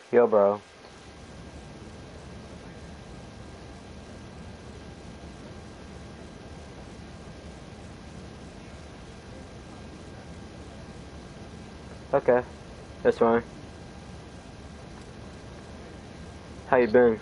Yo, bro. Okay, that's fine. How you been?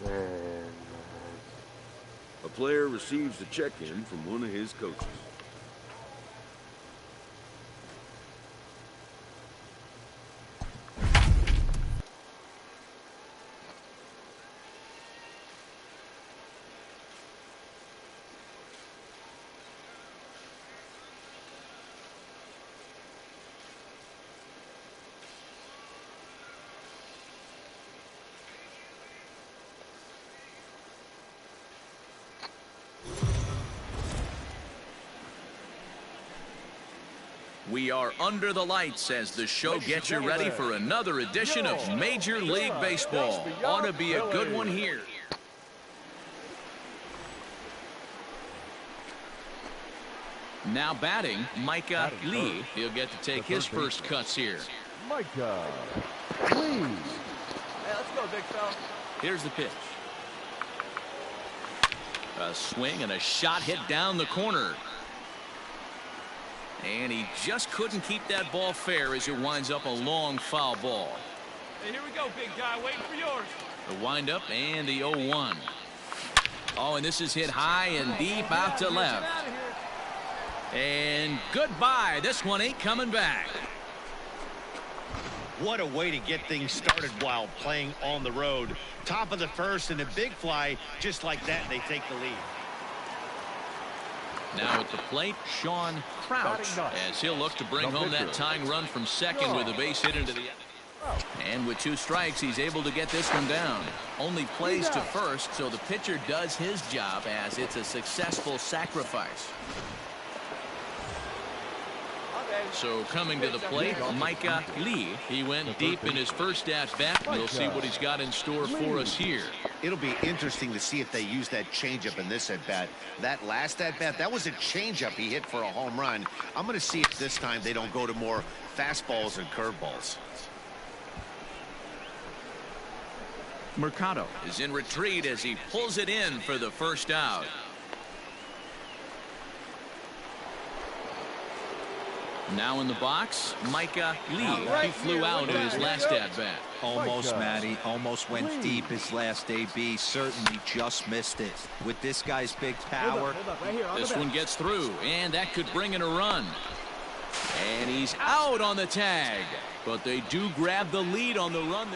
Okay. A player receives a check-in from one of his coaches. We are under the lights as the show gets you ready for another edition of Major League Baseball. Ought to be a good one here. Now batting, Micah Lee. He'll get to take his first cuts here. Micah Lee. Hey, let's go, big fella. Here's the pitch. A swing and a shot hit down the corner. And he just couldn't keep that ball fair as it winds up a long foul ball. Hey, here we go, big guy. Waiting for yours. The windup and the 0-1. Oh, and this is hit high and deep out to left. And goodbye. This one ain't coming back. What a way to get things started while playing on the road. Top of the first and a big fly. Just like that, they take the lead. Now at the plate, Sean Crouch, as he'll look to bring home that tying run from second with a base hit into the... And with 2 strikes, he's able to get this one down. Only plays to first, so the pitcher does his job as it's a successful sacrifice. So coming to the plate, Micah Lee. He went deep in his first at-bat. We'll see what he's got in store for us here. It'll be interesting to see if they use that changeup in this at-bat. That last at-bat, that was a changeup he hit for a home run. I'm going to see if this time they don't go to more fastballs and curveballs. Mercado is in retreat as he pulls it in for the first out. Now in the box, Micah Lee. He flew out in his last at-bat. Almost, Matty. Almost went deep his last AB. Certainly just missed it. With this guy's big power. This one gets through, and that could bring in a run. And he's out on the tag. But they do grab the lead on the run.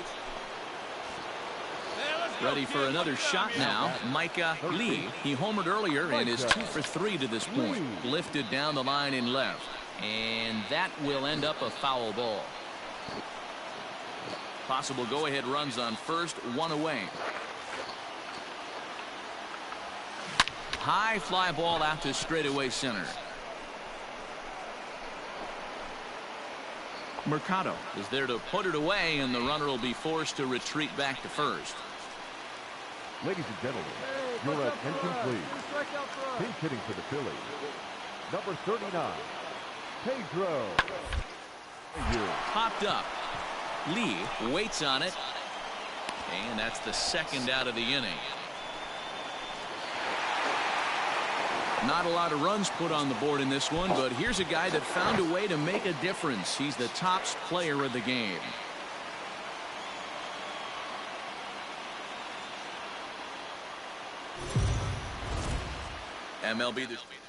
Ready for another shot now. Micah Lee. He homered earlier and is 2 for 3 to this point. Lifted down the line in left. And that will end up a foul ball. Possible go-ahead runs on first, 1 away. High fly ball out to straightaway center. Mercado is there to put it away, and the runner will be forced to retreat back to first. Ladies and gentlemen, your attention please. Pinch hitting for the Phillies, number 39, Pedro. Popped up. Lee waits on it. And that's the second out of the inning. Not a lot of runs put on the board in this one, but here's a guy that found a way to make a difference. He's the top player of the game. MLB this week.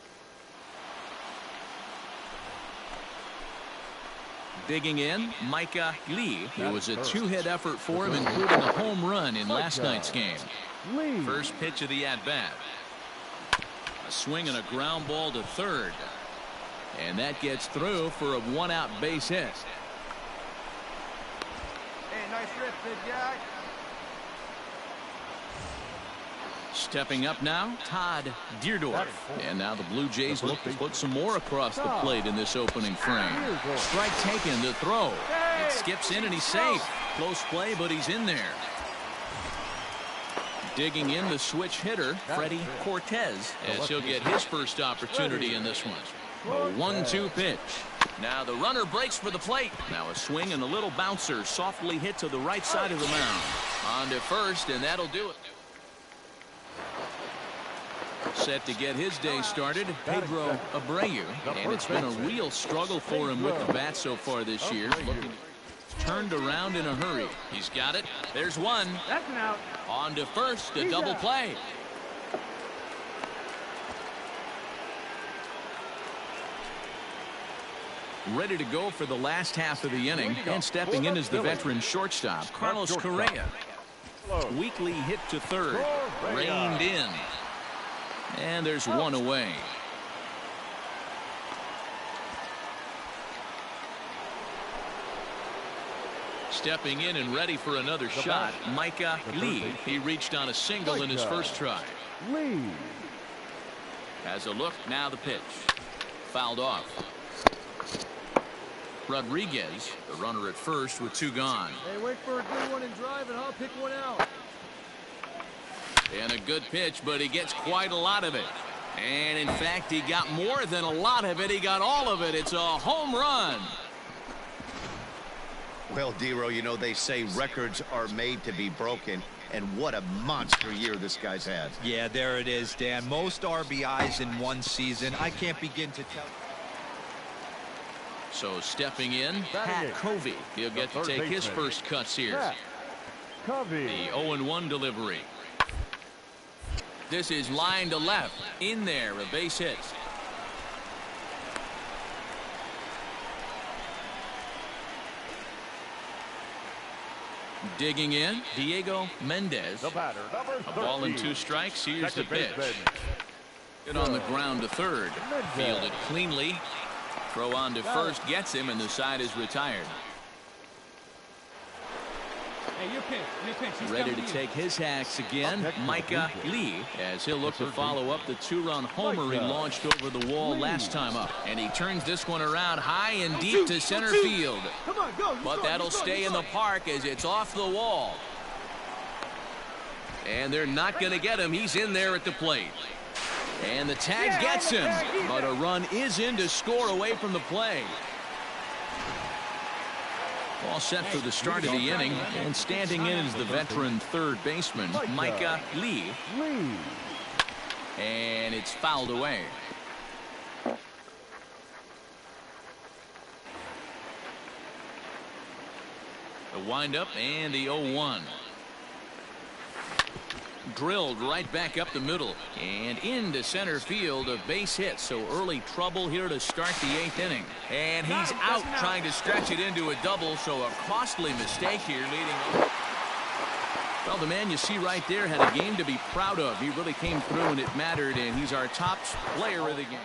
Digging in, Micah Lee. It was a 2-hit effort for him, including a home run in last night's game. Lee. First pitch of the at-bat. A swing and a ground ball to third. And that gets through for a one-out base hit. Hey, nice rip, big guy. Stepping up now, Todd Deardorff. And now the Blue Jays look to put some more across the plate in this opening frame. Strike taken to throw. It skips in and he's safe. Close play, but he's in there. Digging in the switch hitter, Freddie Cortez, as he'll get his first opportunity in this one. A 1-2 pitch. Now the runner breaks for the plate. Now a swing and a little bouncer softly hit to the right side of the mound. On to first, and that'll do it. Set to get his day started, Pedro Abreu. And it's been a real struggle for him with the bat so far this year. Looking turned around in a hurry. He's got it. There's one. That's an out. On to first, a double play. Ready to go for the last half of the inning. And stepping in is the veteran shortstop, Carlos Correa. Weakly hit to third. Reined in. And there's one away. Stepping in and ready for another shot, Micah Lee. He reached on a single in his first try. Lee. Has a look, now the pitch. Fouled off. Rodriguez, the runner at first with two gone. Hey, wait for a good one and drive, and I'll pick one out. And a good pitch, but he gets quite a lot of it. And in fact, he got more than a lot of it. He got all of it. It's a home run. Well, Dero, you know, they say records are made to be broken. And what a monster year this guy's had. Yeah, there it is, Dan. Most RBIs in one season. I can't begin to tell. So stepping in, Pat Covey. He'll get to take his first cuts here. Covey. The 0-1 delivery. This is line to left. In there, a base hit. Digging in, Diego Mendez. The batter, number 13. A ball and two strikes. Here's the pitch. It on the ground to third. Fielded cleanly. Throw on to first gets him, and the side is retired. Hey, you pinch. He's Ready to coming take his hacks again, Micah Lee, as he'll look to follow up the two-run homer he launched over the wall last time up. And he turns this one around high and deep to center field. Come on, go. But that'll stay in the park as it's off the wall. And they're not going to get him. He's in there at the plate. And the tag gets him. But a run is in to score away from the play. All set for the start of the inning, and standing in is the veteran third baseman, Micah Lee. And it's fouled away. The windup and the 0-1. Drilled right back up the middle and into center field. A base hit, so early trouble here to start the 8th inning. And he's out trying to stretch it into a double, so a costly mistake here leading. Well, the man you see right there had a game to be proud of. He really came through and it mattered, and he's our top player of the game.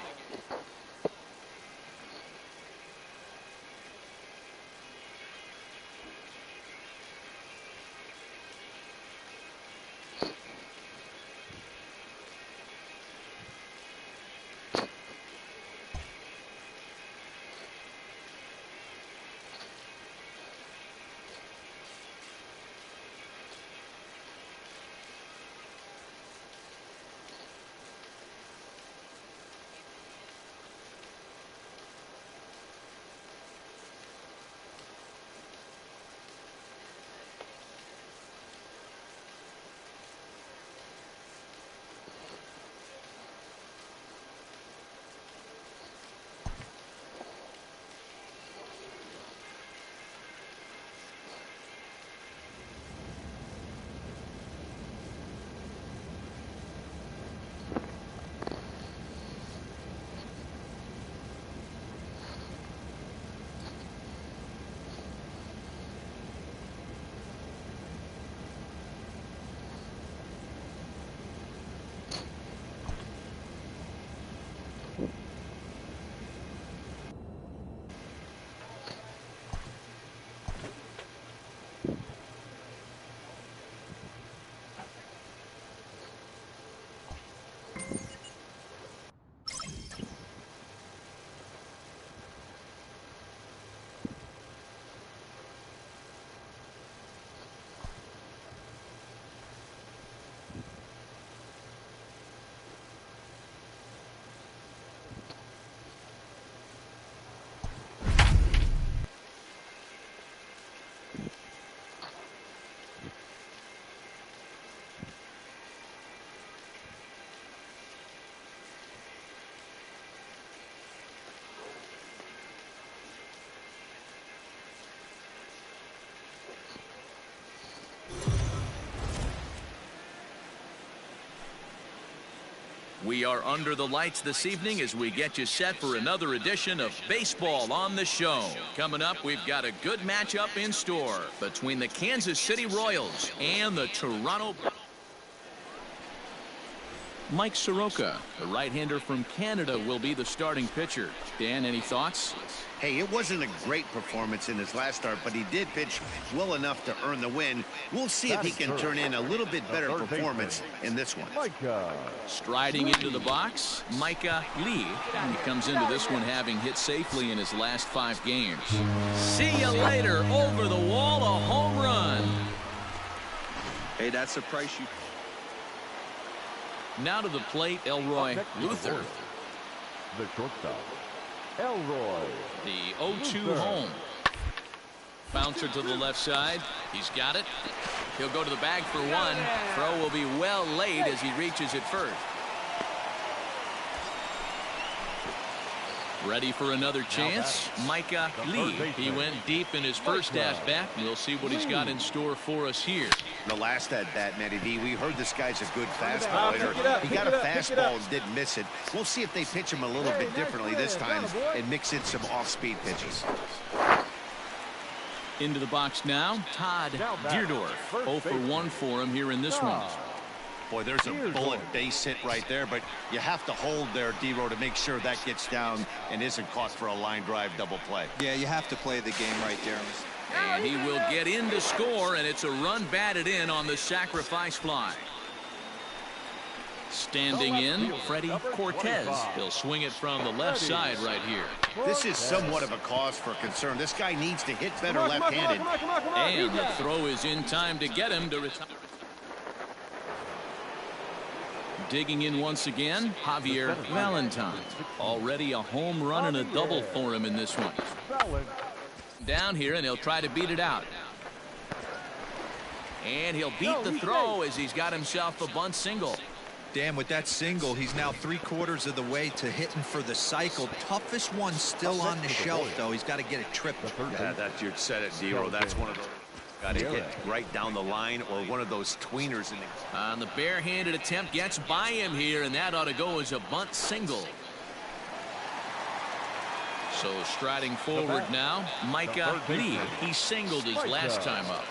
We are under the lights this evening as we get you set for another edition of Baseball on the Show. Coming up, we've got a good matchup in store between the Kansas City Royals and the Toronto. Mike Soroka, the right-hander from Canada, will be the starting pitcher. Dan, any thoughts? Hey, it wasn't a great performance in his last start, but he did pitch well enough to earn the win. We'll see if he can turn in a little bit better performance in this one. Striding into the box, Micah Lee. And he comes into this one having hit safely in his last 5 games. See you later. Over the wall, a home run. Hey, that's the price you... Now to the plate, Elroy Luther. The shortstop, Elroy. The 0-2 home. Bouncer to the left side. He's got it. He'll go to the bag for one. Throw will be well laid as he reaches it first. Ready for another chance. Micah Lee. He went deep in his first at-bat. We'll see what he's got in store for us here. The last at-bat, Matty D, we heard this guy's a good fastball hitter. He got a fastball and didn't miss it. We'll see if they pitch him a little bit differently this time and mix in some off-speed pitches. Into the box now, Todd Deerdorf. 0 for 1 for him here in this one. Boy, there's a bullet base hit right there, but you have to hold there, D-Row, to make sure that gets down and isn't caught for a line drive double play. Yeah, you have to play the game right there. And he will get in to score, and it's a run batted in on the sacrifice fly. Standing in, Freddie Cortez. He'll swing it from the left side right here. This is somewhat of a cause for concern. This guy needs to hit better left-handed. And the throw is in time to get him to retire. Digging in once again, Javier Valentine. Already a home run and a double for him in this one. Down here, and he'll try to beat it out. And he'll beat the throw as he's got himself a bunt single. Dan, with that single, he's now 3/4 of the way to hitting for the cycle. Toughest one still on the shelf, though. He's got to get it tripped. Yeah, that you said it, D-Row. That's one of those. Got to get right down the line or one of those tweeners. On the barehanded attempt, gets by him here, and that ought to go as a bunt single. So striding forward now, Micah Lee. He singled his last time up.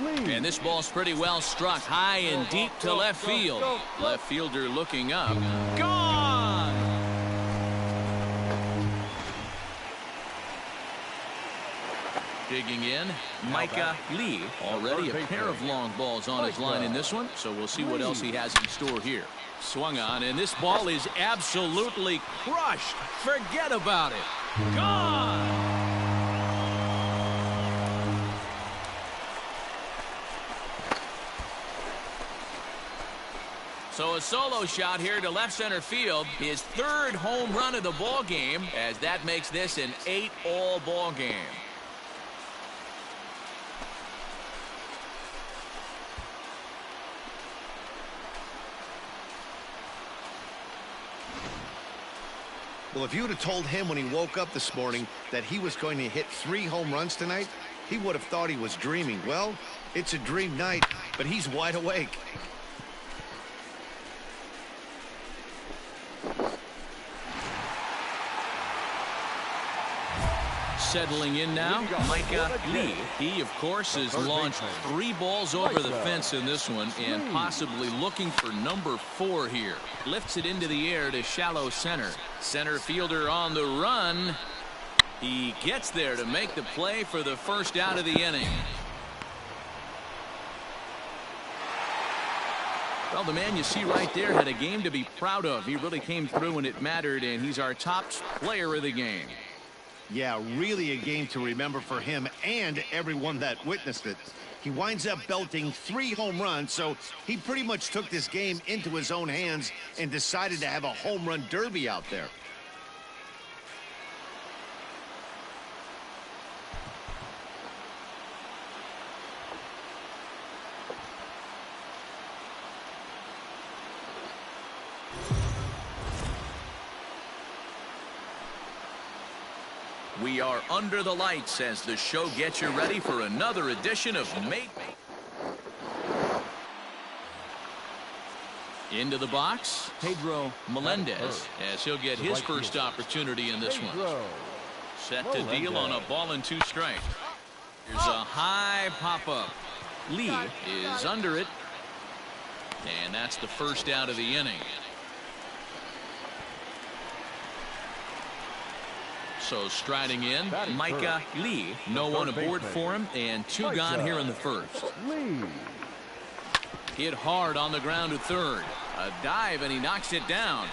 And this ball's pretty well struck high and deep to left field. Left fielder looking up. Gone! Digging in, Micah Lee. Already a pair of long balls on his line in this one, so we'll see what else he has in store here. Swung on, and this ball is absolutely crushed. Forget about it. Gone! So a solo shot here to left center field. His 3rd home run of the ball game, as that makes this an 8-all ball game. Well, if you would have told him when he woke up this morning that he was going to hit 3 home runs tonight, he would have thought he was dreaming. Well, it's a dream night, but he's wide awake. Settling in now, Micah Lee. He, of course, has launched 3 balls over the fence in this one and possibly looking for number 4 here. Lifts it into the air to shallow center. Center fielder on the run. He gets there to make the play for the first out of the inning. Well, the man you see right there had a game to be proud of. He really came through when it mattered, and he's our top player of the game. Yeah, really a game to remember for him and everyone that witnessed it. He winds up belting 3 home runs, so he pretty much took this game into his own hands and decided to have a home run derby out there. we are under the lights as the show gets you ready for another edition of Mate. Into the box, Pedro Melendez, as he'll get his first opportunity in this one. Set to deal on a ball and 2 strikes. Here's a high pop-up. Lee is under it. And that's the first out of the inning. So striding in, Micah Lee. No one aboard for him, and 2 gone here in the first. Hit hard on the ground to third. A dive, and he knocks it down.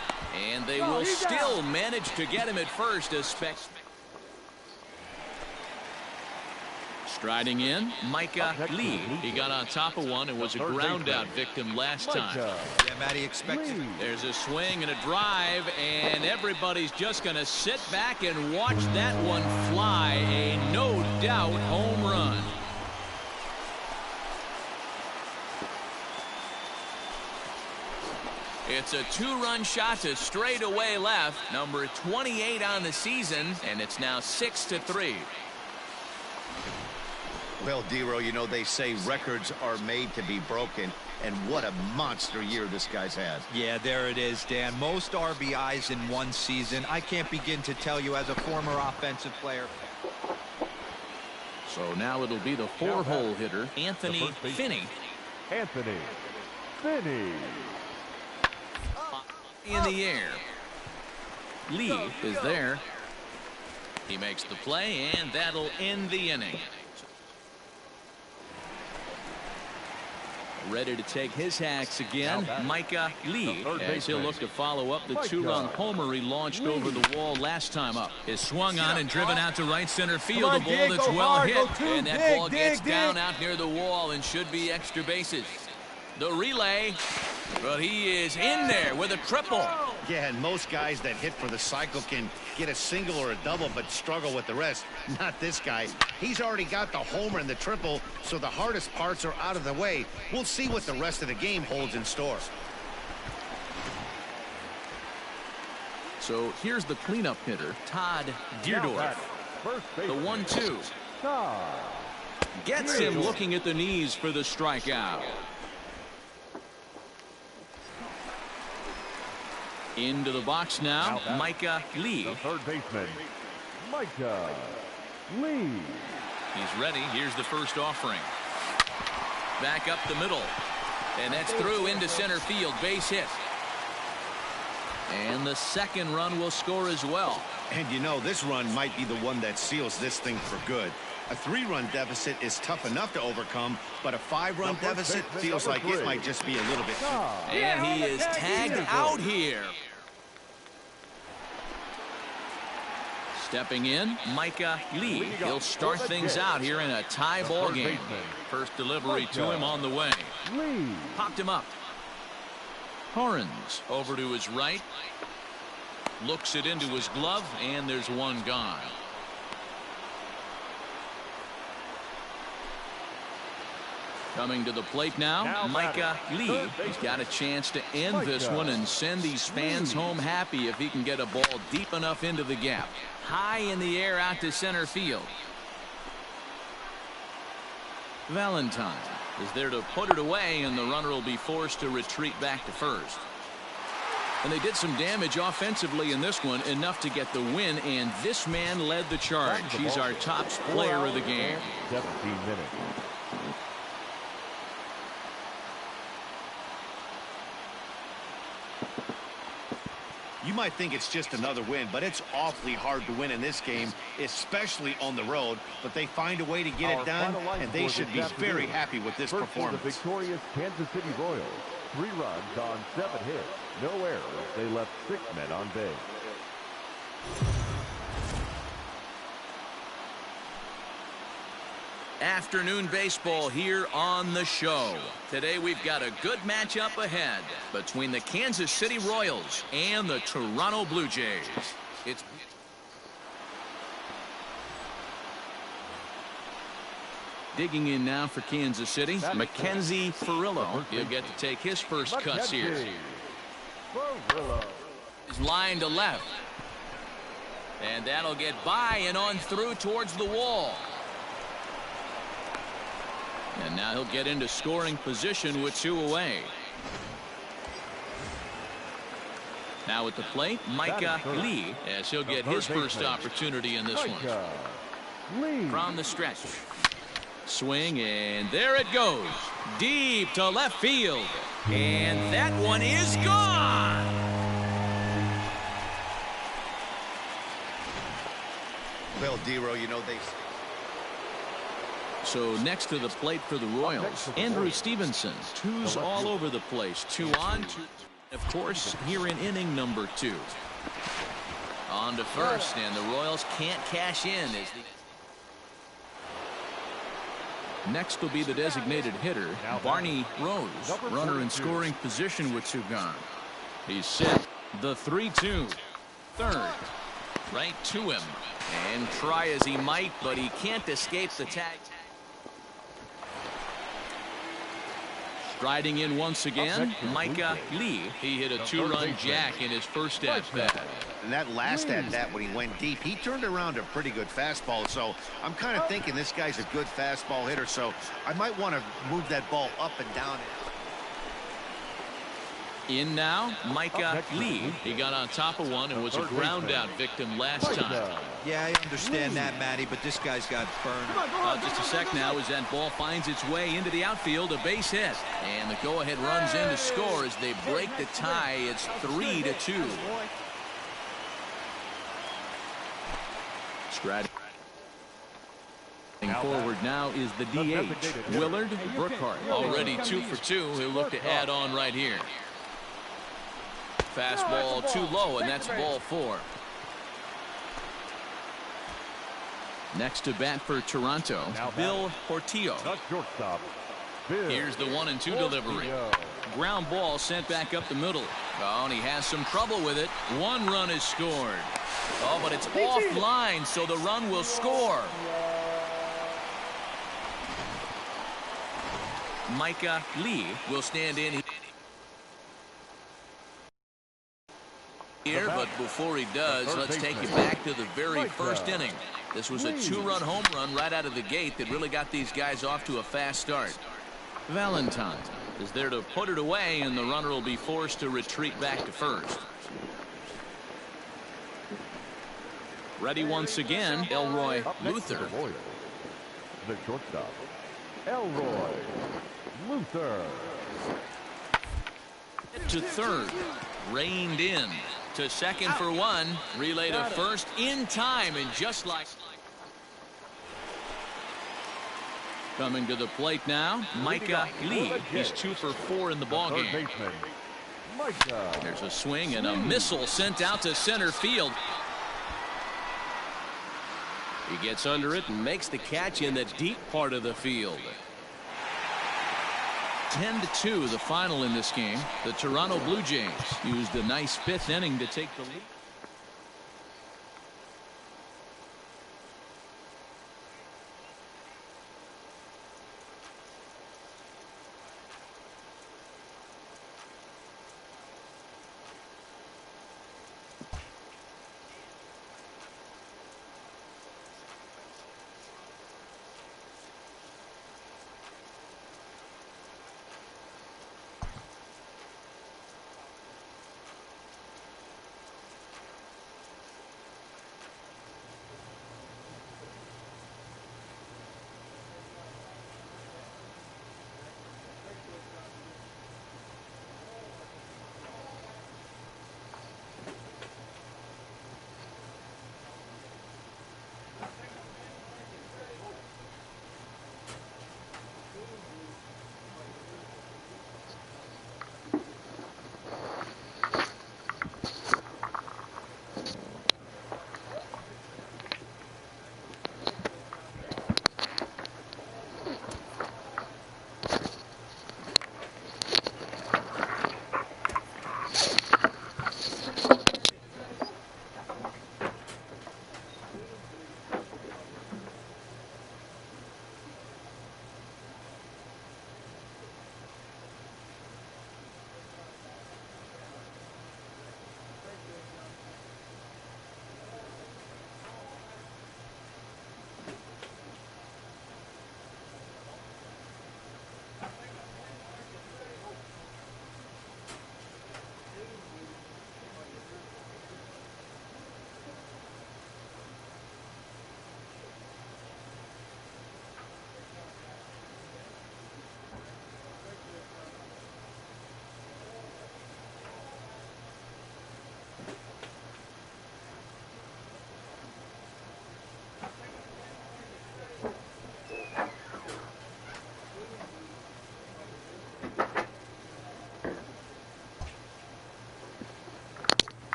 And they will still manage to get him at first. Striding in, Micah Lee. He got on top of one and was a ground out victim last time. Yeah, Matty expected. There's a swing and a drive, and everybody's just going to sit back and watch that one fly. A no doubt home run. It's a 2-run shot to straightaway left. Number 28 on the season, and it's now 6-3. Well, Dero, you know, they say records are made to be broken, and what a monster year this guy's had. Yeah, there it is, Dan. Most RBIs in one season. I can't begin to tell you as a former offensive player. So now it'll be the 4-hole hitter, Anthony Finney. Anthony Finney. In the air. Lee is there. He makes the play, and that'll end the inning. Ready to take his hacks again, Micah Lee, as he'll look to follow up the 2-run homer he launched over the wall last time up. Is swung on and driven out to right center field. A ball that's well hit, and that ball gets down out near the wall and should be extra bases. The relay, but he is in there with a triple. Yeah, and most guys that hit for the cycle can get a single or a double but struggle with the rest. Not this guy. He's already got the homer and the triple, so the hardest parts are out of the way. We'll see what the rest of the game holds in store. So here's the cleanup hitter, Todd Deerdorf. The 1-2. Gets him looking at the knees for the strikeout. Into the box now, Micah Lee. The third baseman, Micah Lee. He's ready. Here's the first offering. Back up the middle. And that's through into center field. Base hit. And the second run will score as well. And you know, this run might be the one that seals this thing for good. A 3-run deficit is tough enough to overcome, but a 5-run deficit feels like it might just be a little bit. And he is tagged out here. Stepping in, Micah Lee. He'll start things out here in a tie ball game. First delivery to him on the way. Popped him up. Torrens over to his right. Looks it into his glove, and there's one gone. Coming to the plate now, Micah Lee. He's got a chance to end this one and send these fans home happy if he can get a ball deep enough into the gap. High in the air out to center field. Valentine is there to put it away, and the runner will be forced to retreat back to first. And they did some damage offensively in this one, enough to get the win, and this man led the charge. He's our top player of the game. 17 minutes. You might think it's just another win, but it's awfully hard to win in this game, especially on the road. But they find a way to get it done, and they should be very happy with this performance. The victorious Kansas City Royals. 3 runs on 7 hits. No errors. They left 6 men on base. Afternoon baseball here on the show. Today we've got a good matchup ahead between the Kansas City Royals and the Toronto Blue Jays. It's digging in now for Kansas City, Mackenzie Furillo. He'll get to take his first cuts here. He's lined to left. And that'll get by and on through towards the wall. And now he'll get into scoring position with 2 away. Now at the plate, Micah Lee, as he'll get his first opportunity in this one. From the stretch. Swing, and there it goes. Deep to left field. And that one is gone. Well, Dero, you know they... So next to the plate for the Royals, Andrew Stevenson. 2's all over the place. 2 on, 2. Of course, here in inning number 2. On to first, and the Royals can't cash in as the... Next will be the designated hitter, Barney Rose. Runner in scoring position with 2 gone. He's set. The 3-2. Third. Right to him. And try as he might, but he can't escape the tag. Striding in once again, Micah Lee. He hit a 2-run jack in his first at-bat. And that last at-bat when he went deep, he turned around a pretty good fastball. So I'm kind of thinking this guy's a good fastball hitter. So I might want to move that ball up and down. In now, Micah Lee. He got on top of one and was a ground-out victim last time. Yeah, I understand that, Matty, but this guy's got burned. Just a sec now as that ball finds its way into the outfield, a base hit. And the go-ahead runs in to score as they break the tie. It's 3-2. Striding forward now is the DH, Willard Brookhart. Already 2 for 2. He'll look to add on right here. Fastball too low, and that's ball 4. Next to bat for Toronto, Bill Portillo. Here's the 1-2 delivery. Ground ball sent back up the middle. Oh, and he has some trouble with it. 1 run is scored. Oh, but it's offline, so the run will score. Micah Lee will stand in here, but before he does, let's take you back to the very first inning. This was a 2-run home run right out of the gate that really got these guys off to a fast start. Valentine is there to put it away, and the runner will be forced to retreat back to first. Ready once again, Elroy Luther. The shortstop, Elroy Luther. To third, reined in. To second for 1, relay to first in time, and just like... Coming to the plate now, Micah Lee. He's 2 for 4 in the ballgame. There's a swing and a missile sent out to center field. He gets under it and makes the catch in the deep part of the field. 10-2 the final in this game. The Toronto Blue Jays used a nice 5th inning to take the lead.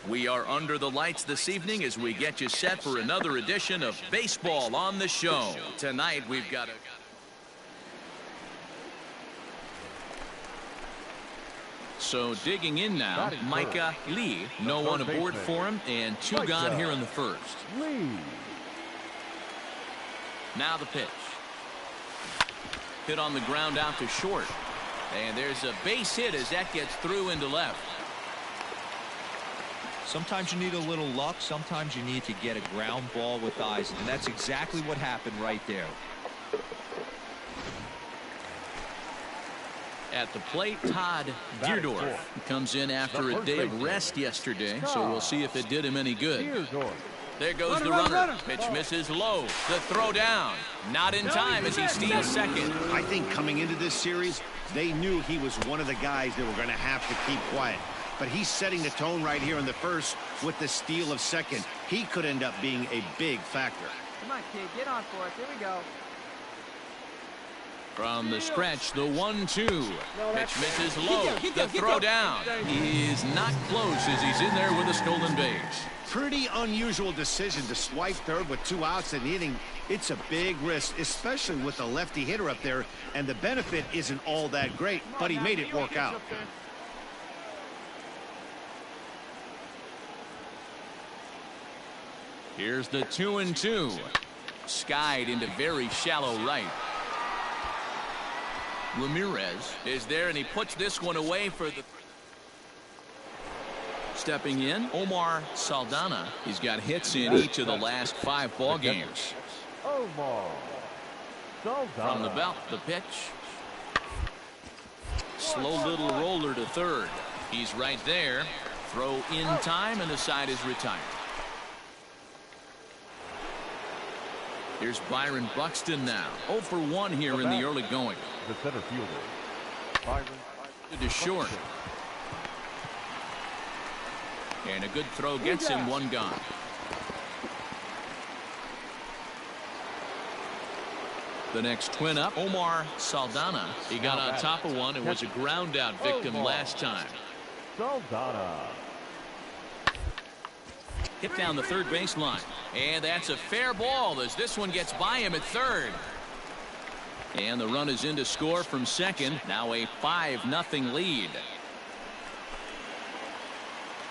We are under the lights this evening as we get you set for another edition of Baseball on the Show. Tonight we've got a... So digging in now, Micah Lee. No one aboard for him, and two gone here in the first. Now the pitch. Hit on the ground out to short. And there's a base hit as that gets through into left. Sometimes you need a little luck. Sometimes you need to get a ground ball with eyes. And that's exactly what happened right there. At the plate, Todd Deerdorf comes in after a day of rest yesterday, so we'll see if it did him any good. There goes the runner. Pitch misses low. The throw down. Not in time as he steals second. I think coming into this series, they knew he was one of the guys they were going to have to keep quiet. But he's setting the tone right here in the first with the steal of second. He could end up being a big factor. Come on, kid. Get on for us. Here we go. From the stretch, the 1-2. Pitch misses low. The throw down is not close as he's in there with a stolen base. Pretty unusual decision to swipe third with 2 outs in the inning. It's a big risk, especially with the lefty hitter up there, and the benefit isn't all that great, but he made it work out. Here's the 2-2. Skied into very shallow right. Ramirez is there, and he puts this one away for the... Stepping in, Omar Saldana. He's got hits in each of the last 5 ball games. Omar Saldana. From the belt, the pitch. Slow little roller to third. He's right there. Throw in time, and the side is retired. Here's Byron Buxton now. 0 for 1 here in the early going. The center fielder, Byron To short. And a good throw gets him 1 gone. The next twin up, Omar Saldana. He got on top of one and was a ground out victim last time. Saldana. Hit down the third baseline. And that's a fair ball as this one gets by him at third. And the run is in to score from second. Now a 5-0 lead.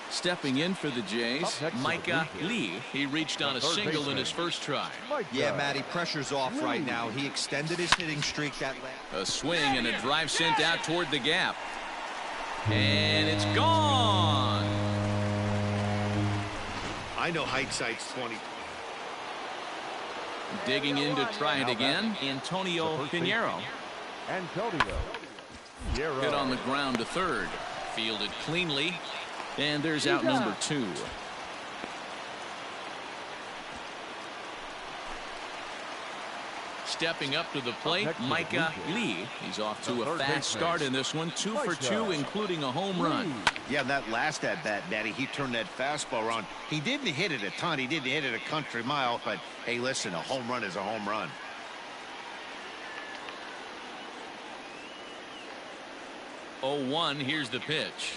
Stepping in for the Jays, Micah Lee. He reached on a single in his first try. Yeah, Matty, pressure's off right now. He extended his hitting streak that last. A swing and a drive sent out toward the gap. And it's gone. I know hindsight's 20. Digging in to try it again, Antonio Pinheiro. Antonio Pinheiro. Hit on the ground to third. Fielded cleanly. And there's out number 2. Stepping up to the plate, Micah Lee. He's off to a fast start in this one. 2 for 2, including a home run. Yeah, that last at-bat, Matty, he turned that fastball around. He didn't hit it a ton. He didn't hit it a country mile. But, hey, listen, a home run is a home run. Oh, 1, here's the pitch.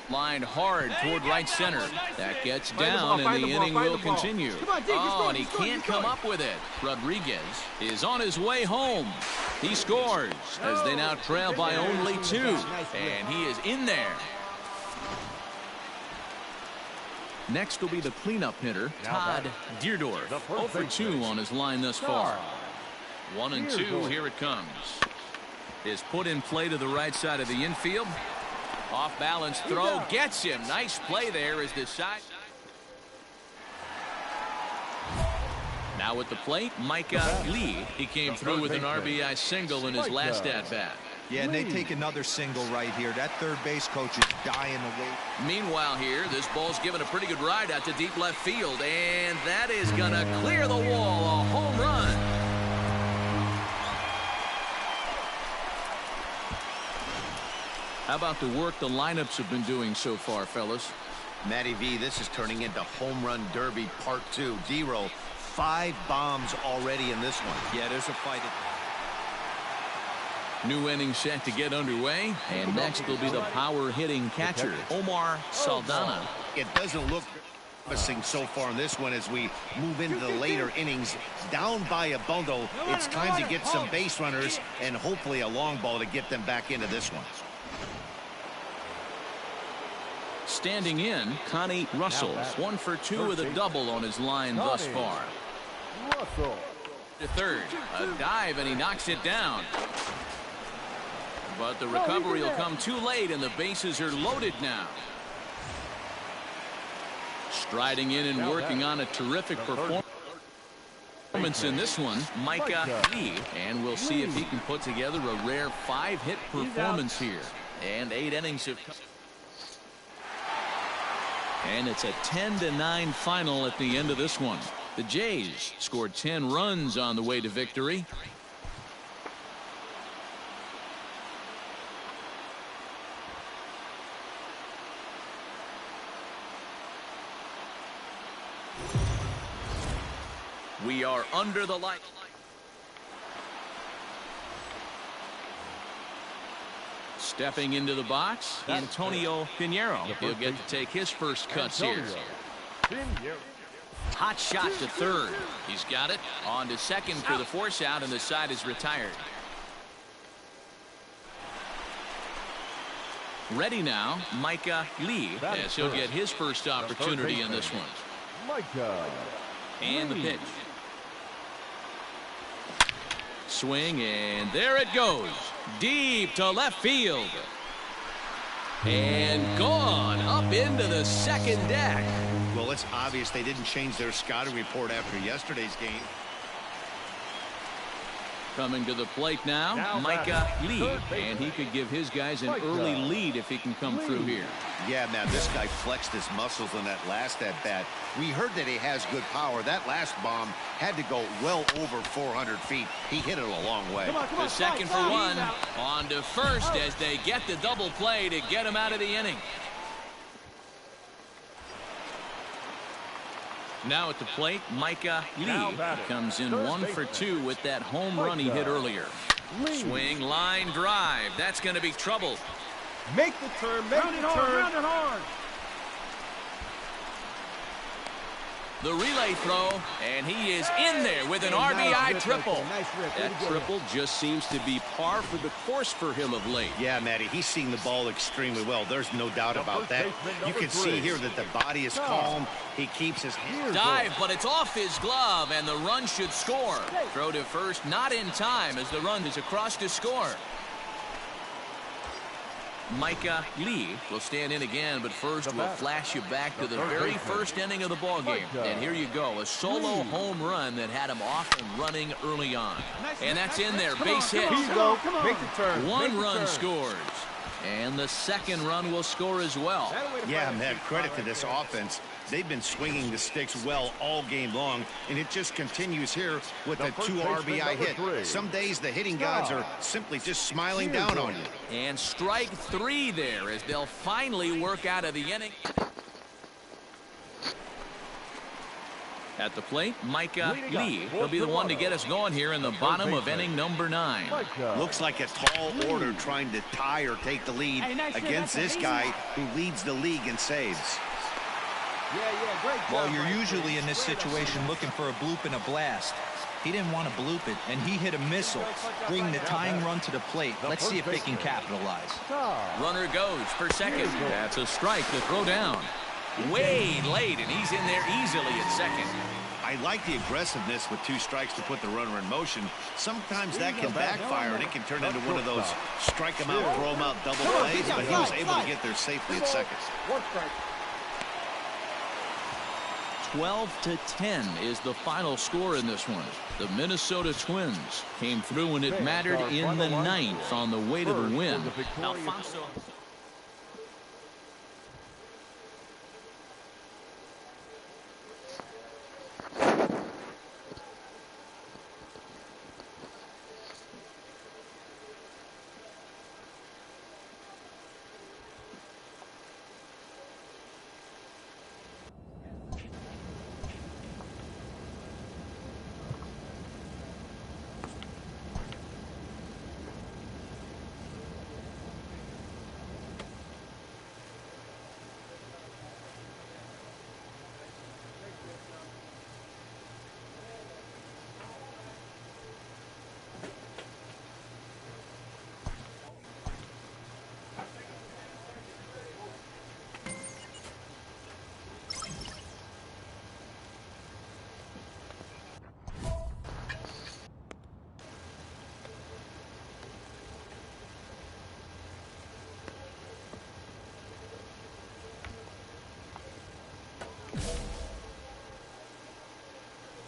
Lined hard toward right center. That gets down, and the inning will continue. Oh, and he can't come up with it. Rodriguez is on his way home. He scores as they now trail by only 2. And he is in there. Next will be the cleanup hitter, Todd Deerdorf. 0 for 2 on his line thus far. 1-2, here it comes. Is put in play to the right side of the infield. Off balance throw gets him. Nice play there as the side. Now at the plate, Micah Lee. He came through with an RBI single in his last at bat. Yeah, and they take another single right here. That third base coach is dying to wait. Meanwhile here, this ball's given a pretty good ride out to deep left field, and that is going to clear the wall. A home run. How about the work the lineups have been doing so far, fellas? Matty V, this is turning into Home Run Derby Part 2. D-Roll, 5 bombs already in this one. Yeah, there's a fight. New inning set to get underway, and next will be the power hitting catcher, Omar Saldana. It doesn't look promising so far in this one as we move into the later innings. Down by a bundle, it's time to get some base runners and hopefully a long ball to get them back into this one. Standing in, Connie Russell, 1 for 2 with a double on his line thus far. Russell. To third, a dive, and he knocks it down. But the recovery will come too late, and the bases are loaded now. Striding in and working on a terrific performance in this one, Micah Lee, and we'll see if he can put together a rare 5-hit performance here. And 8 innings have come. And it's a 10-9 final at the end of this one. The Jays scored 10 runs on the way to victory. We are under the light. Stepping into the box, Antonio Pinheiro. He'll get to take his first cuts here. Hot shot to third. He's got it. On to second for the force out, and the side is retired. Ready now, Micah Lee, as he'll get his first opportunity in this one. Micah. And the pitch. Swing, and there it goes. Deep to left field. And gone up into the second deck. Well, it's obvious they didn't change their scouting report after yesterday's game. Coming to the plate now Micah Lee, and he could give his guys an early lead if he can come through here. Yeah, man, this guy flexed his muscles on that last at-bat. We heard that he has good power. That last bomb had to go well over 400 feet. He hit it a long way. The second for one. On to first as they get the double play to get him out of the inning. Now at the plate, Micah Lee comes in 1 for 2 with that home run he hit earlier. Swing, line drive. That's going to be trouble. Make the turn, make the turn. Round it hard. The relay throw, and he is in there with an RBI triple. That triple just seems to be par for the course for him of late. Yeah, Matty, he's seeing the ball extremely well. There's no doubt about that. You can see here that the body is calm. He keeps his hands. Dive, but it's off his glove, and the run should score. Throw to first, not in time, as the run is across to score. Micah Lee will stand in again, but first we'll flash you back to the very first inning of the ballgame. And here you go, a solo home run that had him off and running early on. And that's in there, base hit. Make the turn. 1 run scores. And the second run will score as well. Yeah, man, credit to this offense. They've been swinging the sticks well all game long, and it just continues here with a 2 RBI hit. Some days the hitting gods are simply just smiling down on you. And strike 3 there as they'll finally work out of the inning. At the plate, Micah Lee will be the one to get us going here in the bottom of inning number 9. Looks like a tall order trying to tie or take the lead against this guy who leads the league in saves. Well, you're usually in this situation looking for a bloop and a blast. He didn't want to bloop it, and he hit a missile, bringing the tying run to the plate. Let's see if they can capitalize. Runner goes for second. That's a strike to throw down. Way late, and he's in there easily at second. I like the aggressiveness with 2 strikes to put the runner in motion. Sometimes that can backfire, and it can turn into one of those strike him out, throw him out double plays, but he was able to get there safely at second. 12-10 is the final score in this one. The Minnesota Twins came through when it mattered in the 9th on the way to the win. Alfonso.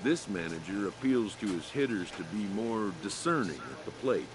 This manager appeals to his hitters to be more discerning at the plate.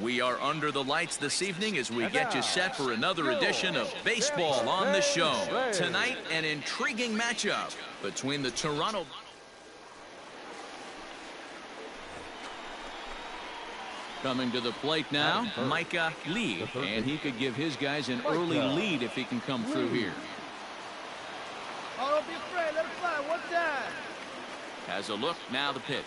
We are under the lights this evening as we get you set for another edition of Baseball on the Show. Tonight, an intriguing matchup between the Toronto... Coming to the plate now, Micah Lee, and he could give his guys an early lead if he can come through here. Oh, don't be afraid. Let it fly. One time. Has a look, now the pitch.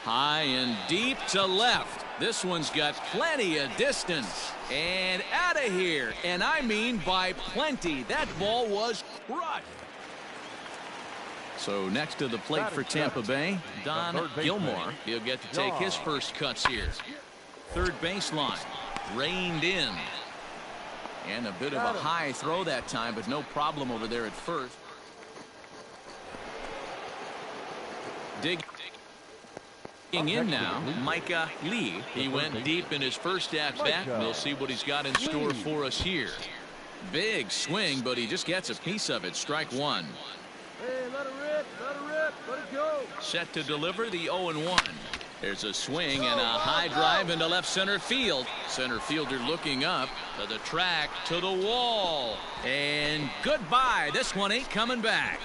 High and deep to left. This one's got plenty of distance. And out of here. And I mean by plenty. That ball was crushed. So next to the plate for Tampa Bay, Don Gilmore. He'll get to take his first cuts here. Third baseline. Reined in. And a bit of a high throw that time, but no problem over there at first. Digging in now, Micah Lee. He went deep in his first at-bat. We'll see what he's got in store for us here. Big swing, but he just gets a piece of it. Strike one. Hey, let it rip, let it go. Set to deliver the 0-1. There's a swing and a high drive into left center field. Center fielder looking up to the track, to the wall. And goodbye. This one ain't coming back.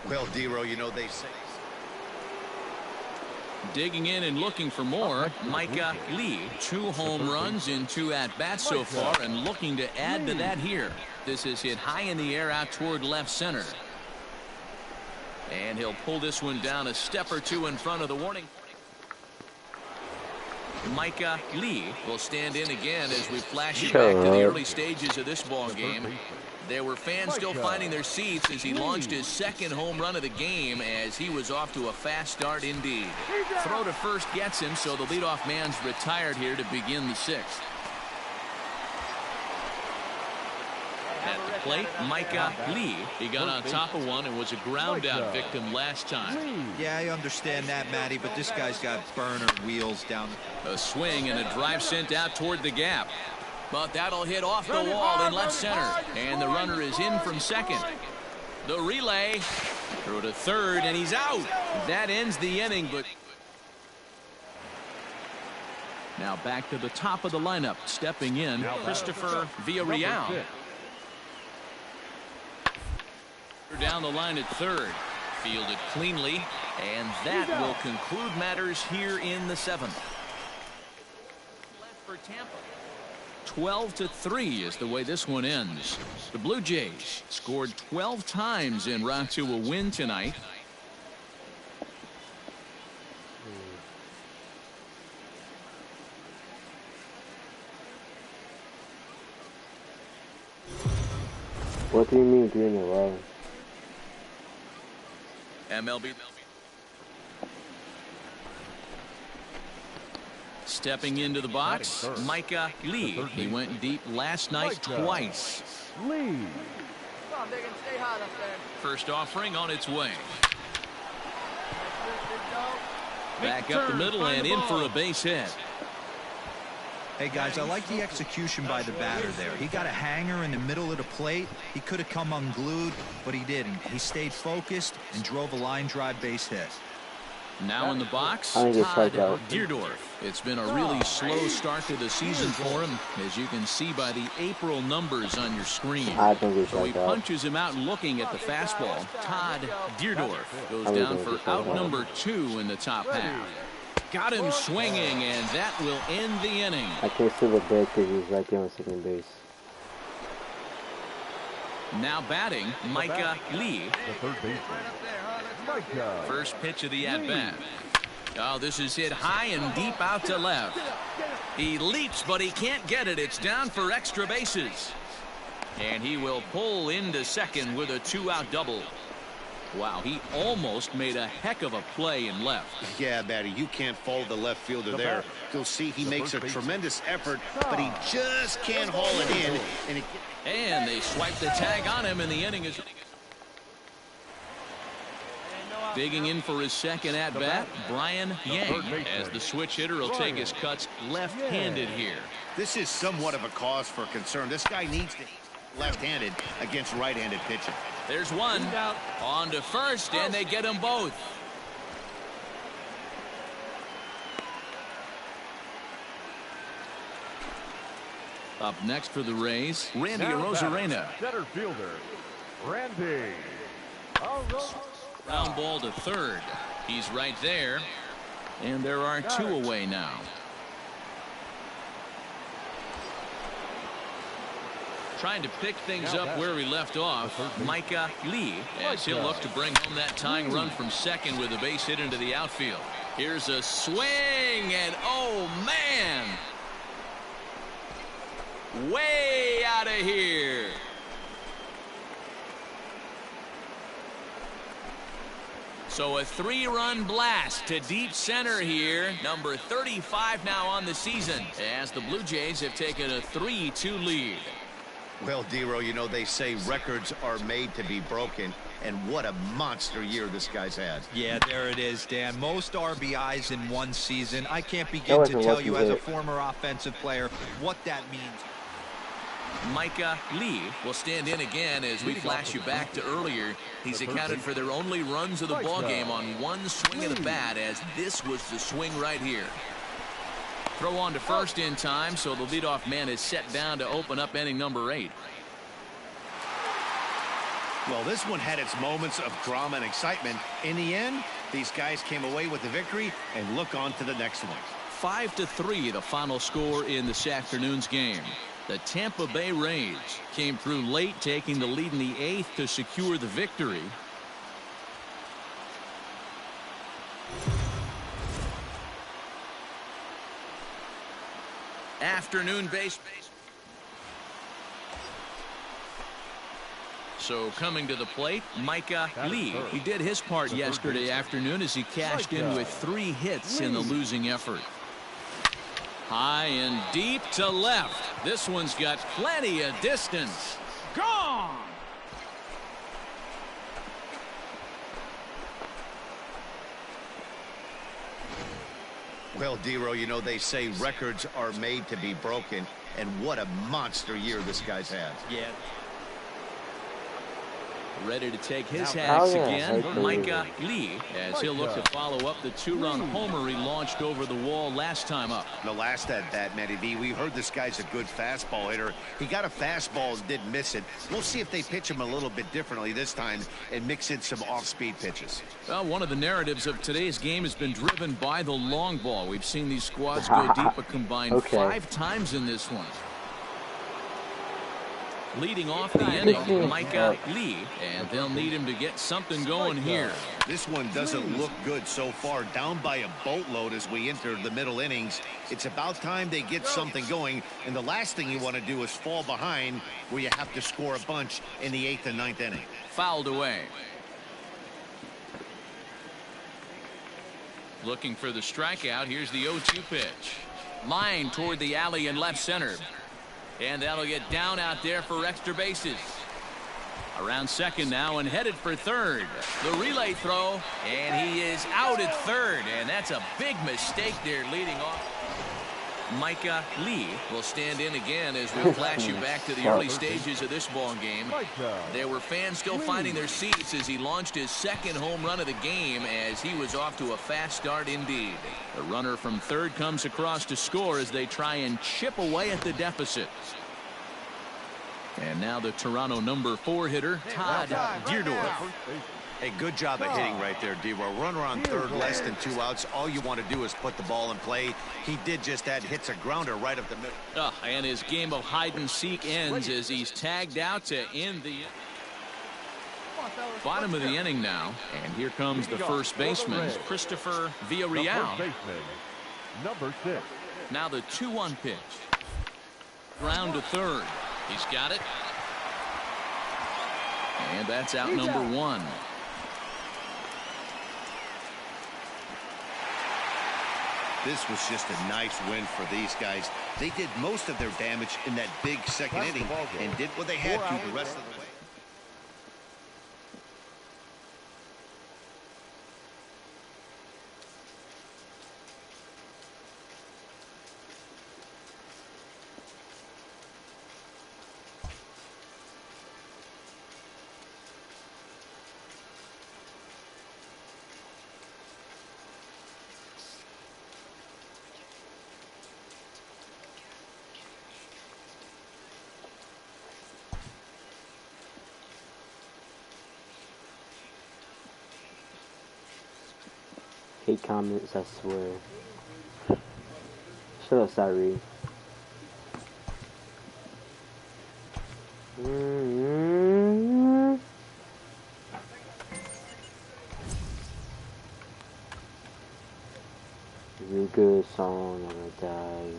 Well, Dero, you know they say. Digging in and looking for more, Micah Lee. 2 home runs in 2 at-bats so far, and looking to add to that here. This is hit high in the air out toward left center. And he'll pull this one down a step or two in front of the warning. Micah Lee will stand in again as we flash you back to the early stages of this ball game. There were fans still finding their seats as he launched his second home run of the game, as he was off to a fast start indeed. Throw to first gets him, so the leadoff man's retired here to begin the 6th. At the plate, Micah Lee. He got on top of one and was a ground out victim last time. Yeah, I understand that, Matty, but this guy's got burner wheels down. A swing and a drive sent out toward the gap. But that'll hit off the wall in left center. And the runner is in from second. The relay through to third, and he's out. That ends the inning, but now back to the top of the lineup. Stepping in, Christopher Villarreal. Down the line at third. Fielded cleanly, and that will conclude matters here in the 7th. Left for Tampa. 12-3 is the way this one ends. The Blue Jays scored 12 times en route to a win tonight. What do you mean 3 in a row? MLB. Stepping into the box, Micah Lee. He went deep last night twice. Come on, Diggins, stay hot up there. First offering on its way. Back up the middle and in for a base hit. Hey, guys, I like the execution by the batter there. He got a hanger in the middle of the plate. He could have come unglued, but he didn't. He stayed focused and drove a line drive base hit. Now in the box, I think it's Todd strikeout. Deerdorf. It's been a really slow start to the season for him, as you can see by the April numbers on your screen. I think it's So he strikeout. punches him out looking at the fastball. Todd Deerdorf goes down for out number 2 in the top half. Got him swinging, and that will end the inning. I can't see the bed because he's right there on second base. Now batting, Micah Lee. The third baseman, Micah. First pitch of the at-bat. Oh, this is hit high and deep out to left. He leaps, but he can't get it. It's down for extra bases. And he will pull into second with a 2-out double. Wow, he almost made a heck of a play in left. Yeah, Matty, you can't fault the left fielder there. You'll see he makes a tremendous effort, but he just can't haul it in. And they swipe the tag on him, and the inning is... Digging in for his second at-bat, Brian Yang, as the switch hitter will take his cuts left-handed here. This is somewhat of a cause for concern. This guy needs to hit left-handed against right-handed pitching. There's one. On to first, and they get them both. Up next for the Rays, Randy Arozarena. Center fielder, Randy. Ground ball to third. He's right there. And there are two away now. Trying to pick things up where we left off, Micah Lee, as he'll look to bring home that tying run from second with a base hit into the outfield. Here's a swing, and oh man! Way out of here. So a 3-run blast to deep center here. Number 35 now on the season, as the Blue Jays have taken a 3-2 lead. Well, Dero, you know, they say records are made to be broken, and what a monster year this guy's had. Yeah, there it is, Dan. Most RBIs in one season. I can't begin to tell you as a former offensive player what that means. Micah Lee will stand in again as we flash you back to earlier. He's accounted for their only runs of the ball game on one swing of the bat, as this was the swing right here. Throw on to first in time, so the leadoff man is set down to open up inning number 8. Well, this one had its moments of drama and excitement. In the end, these guys came away with the victory and look on to the next one. 5-3 the final score in this afternoon's game. The Tampa Bay Rays came through late, taking the lead in the 8th to secure the victory. Afternoon base. So coming to the plate, Micah Lee. He did his part yesterday afternoon as he cashed in with 3 hits in the losing effort. High and deep to left. This one's got plenty of distance. Gone! Well, Dero, you know, they say records are made to be broken, and what a monster year this guy's had. Yeah. Ready to take his hacks again, Micah Lee, as he'll look to follow up the 2-run homer he launched over the wall last time up. The last at bat, Matty V, we heard this guy's a good fastball hitter. He got a fastball and didn't miss it. We'll see if they pitch him a little bit differently this time and mix in some off-speed pitches. Well, one of the narratives of today's game has been driven by the long ball. We've seen these squads go deep a combined 5 times in this one. Leading off the inning, Micah Lee, and they'll need him to get something going here. This one doesn't look good so far, down by a boatload as we enter the middle innings. It's about time they get something going, and the last thing you want to do is fall behind where you have to score a bunch in the 8th and 9th inning. Fouled away. Looking for the strikeout. Here's the 0-2 pitch. Line toward the alley in left center. And that'll get down out there for extra bases. Around second now and headed for third. The relay throw, and he is out at third. And that's a big mistake there leading off. Micah Lee will stand in again as we flash you back to the early stages of this ball game. There were fans still finding their seats as he launched his second home run of the game, as he was off to a fast start indeed. The runner from third comes across to score as they try and chip away at the deficit. And now the Toronto number 4 hitter, Todd Deerdorf. Hey, good job of hitting right there, Dero. Runner on third, less than 2 outs. All you want to do is put the ball in play. He did just that, hits a grounder right up the middle. And his game of hide and seek ends as he's tagged out to end the... Bottom of the inning now, and here comes the first baseman, Christopher Villarreal. Number 6. Now the 2-1 pitch. Ground to third. He's got it. And that's out number 1. This was just a nice win for these guys. They did most of their damage in that big second inning and did what they had to the rest of the way. Hate comments, I swear. Shut up, Sari. Real good song on the dice.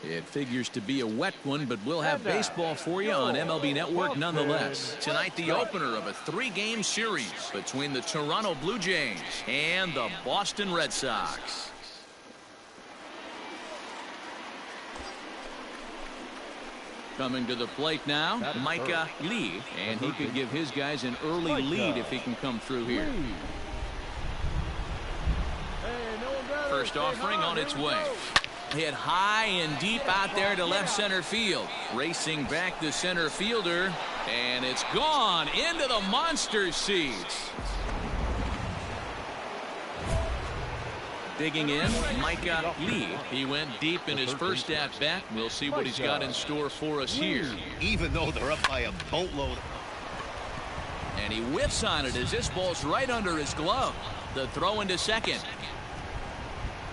It figures to be a wet one, but we'll have baseball for you on MLB Network nonetheless. Tonight, the opener of a 3-game series between the Toronto Blue Jays and the Boston Red Sox. Coming to the plate now, Micah Lee, and he could give his guys an early lead if he can come through here. First offering on its way. Hit high and deep out there to left center field. Racing back the center fielder, and it's gone into the monster seats. Digging in, Micah Lee. He went deep in his first at-bat. We'll see what he's got in store for us here. Even though they're up by a boatload. And he whiffs on it as this ball's right under his glove. The throw into second.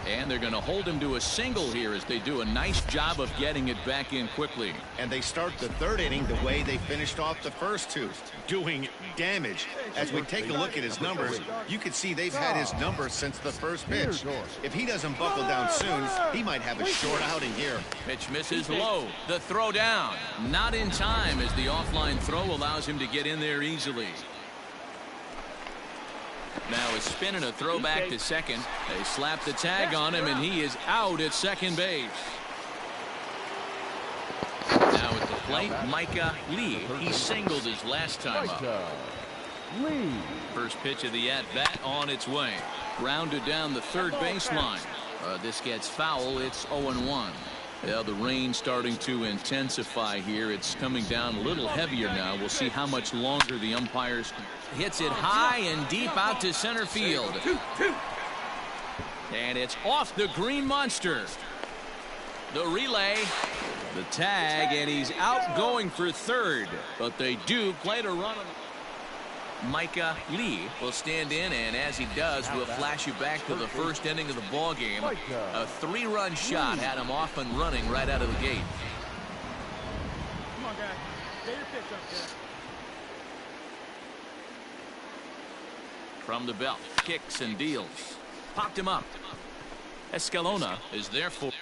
And they're going to hold him to a single here as they do a nice job of getting it back in quickly. And they start the third inning the way they finished off the first two, doing damage. As we take a look at his numbers, you can see they've had his number since the first pitch. If he doesn't buckle down soon, he might have a short outing here. Pitch misses low. The throw down. Not in time as the offline throw allows him to get in there easily. Now a spin and a throw back to second. They slap the tag on him, and he is out at second base. Now at the plate, Micah Lee. He singled his last time up. First pitch of the at-bat on its way. Grounded down the third baseline. This gets foul. It's 0-1. Yeah, the rain starting to intensify here. It's coming down a little heavier now. We'll see how much longer the umpires. Hits it high and deep out to center field. And it's off the green monster. The relay, the tag, and he's out going for third. But they do play to run him. Micah Lee will stand in, and as he does, we'll flash you back to the first inning of the ball game. A 3-run shot had him off and running right out of the gate. Come on, guys. Get your pitch up there. From the belt, kicks and deals. Popped him up. Escalona is there for